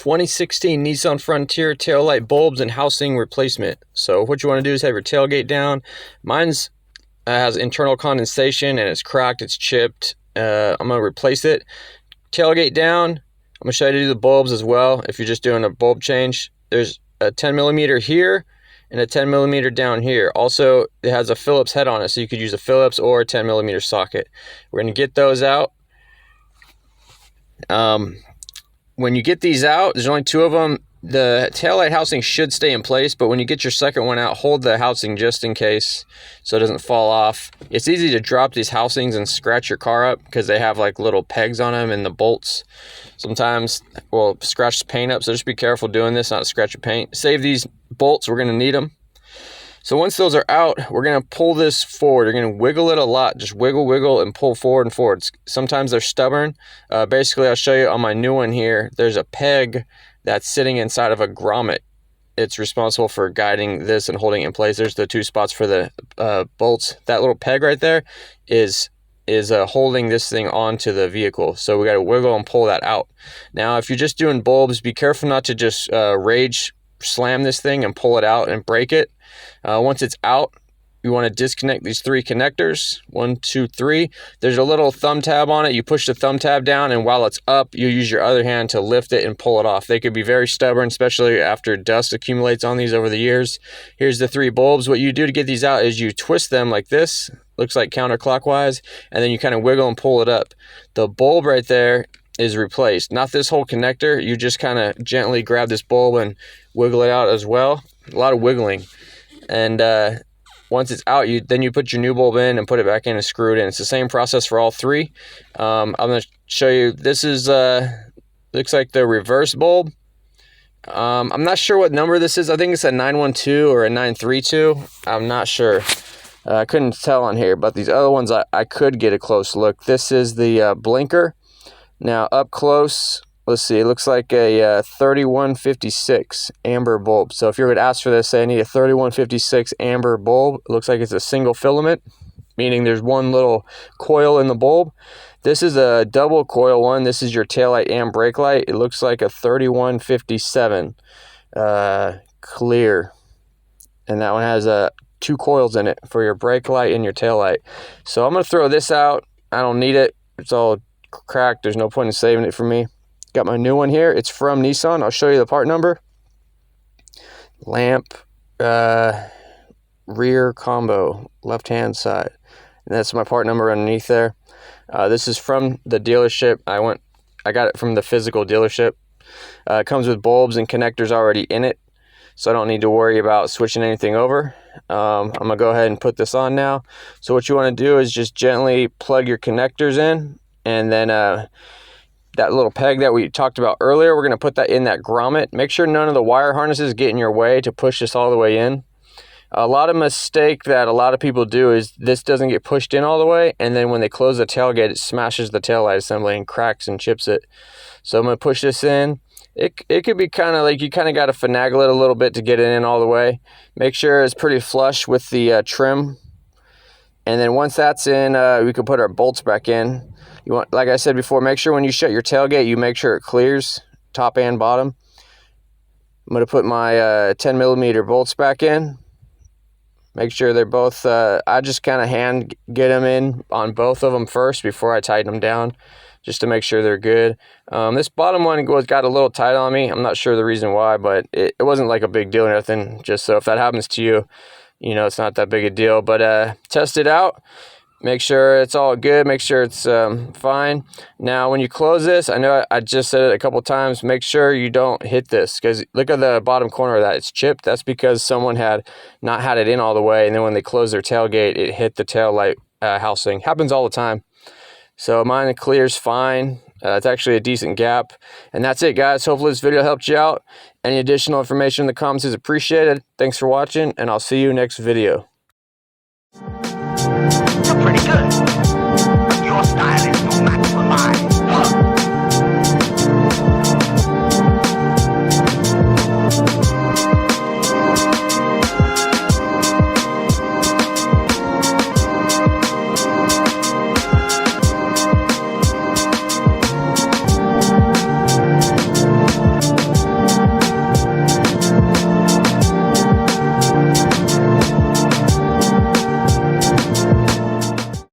2016 Nissan Frontier taillight bulbs and housing replacement. So what you want to do is have your tailgate down. Mine's has internal condensation and it's cracked, it's chipped. I'm going to replace it. Tailgate down. I'm going to show you how to do the bulbs as well. If you're just doing a bulb change, there's a 10 millimeter here and a 10 millimeter down here. Also, it has a Phillips head on it, so you could use a Phillips or a 10 millimeter socket. We're going to get those out. When you get these out, there's only two of them. The taillight housing should stay in place, but when you get your second one out, hold the housing just in case so it doesn't fall off. It's easy to drop these housings and scratch your car up because they have like little pegs on them and the bolts sometimes will scratch the paint up, so just be careful doing this, not to scratch your paint. Save these bolts, we're going to need them. So once those are out, we're going to pull this forward. You're going to wiggle it a lot. Just wiggle, wiggle, and pull forward and forward. Sometimes they're stubborn. Basically, I'll show you on my new one here. There's a peg that's sitting inside of a grommet. It's responsible for guiding this and holding it in place. There's the two spots for the bolts. That little peg right there is holding this thing onto the vehicle. So we got to wiggle and pull that out. Now, if you're just doing bulbs, be careful not to just rage slam this thing and pull it out and break it. Once it's out, you want to disconnect these three connectors. 1, 2, 3. There's a little thumb tab on it. You push the thumb tab down, and while it's up, you use your other hand to lift it and pull it off. They could be very stubborn, especially after dust accumulates on these over the years. Here's the three bulbs. What you do to get these out is you twist them like this. Looks like counterclockwise, and then you kind of wiggle and pull it up. The bulb right there is replaced, not this whole connector. You just kind of gently grab this bulb and wiggle it out as well. A lot of wiggling, and once it's out, then you put your new bulb in and put it back in and screw it in. It's the same process for all three. I'm going to show you. This is looks like the reverse bulb. I'm not sure what number this is. I think it's a 912 or a 932. I'm not sure. I couldn't tell on here, but these other ones I could get a close look. This is the blinker. Now up close, let's see, it looks like a 3156 amber bulb. So if you were to ask for this, say I need a 3156 amber bulb. It looks like it's a single filament, meaning there's one little coil in the bulb. This is a double coil one. This is your taillight and brake light. It looks like a 3157 clear. And that one has two coils in it for your brake light and your taillight. So I'm going to throw this out. I don't need it. It's all cracked. There's no point in saving it for me. Got my new one here. It's from Nissan. I'll show you the part number. Lamp rear combo, left hand side, and that's my part number underneath there. This is from the dealership. I got it from the physical dealership. It comes with bulbs and connectors already in it, so I don't need to worry about switching anything over. I'm gonna go ahead and put this on now. So what you want to do is just gently plug your connectors in, and then that little peg that we talked about earlier, we're going to put that in that grommet. Make sure none of the wire harnesses get in your way to push this all the way in. A lot of mistake that a lot of people do is this doesn't get pushed in all the way, and then when they close the tailgate, it smashes the taillight assembly and cracks and chips it. So I'm going to push this in. It could be kind of like you kind of got to finagle it a little bit to get it in all the way. Make sure it's pretty flush with the trim. And then once that's in, we can put our bolts back in. You want, like I said before, make sure when you shut your tailgate, you make sure it clears top and bottom. I'm going to put my 10 millimeter bolts back in. Make sure they're both, I just kind of hand get them in on both of them first before I tighten them down, just to make sure they're good. This bottom one got a little tight on me. I'm not sure the reason why, but it wasn't like a big deal or nothing. Just so if that happens to you, you know, it's not that big a deal. But test it out. Make sure it's all good. Make sure it's fine. Now, when you close this, I know I just said it a couple times, make sure you don't hit this, because look at the bottom corner of that. It's chipped. That's because someone had not had it in all the way, and then when they closed their tailgate, it hit the tail light housing. Happens all the time. So mine clears fine. It's actually a decent gap. And that's it, guys. Hopefully this video helped you out. Any additional information in the comments is appreciated. Thanks for watching, and I'll see you next video. You're pretty good, but your style is no match for mine.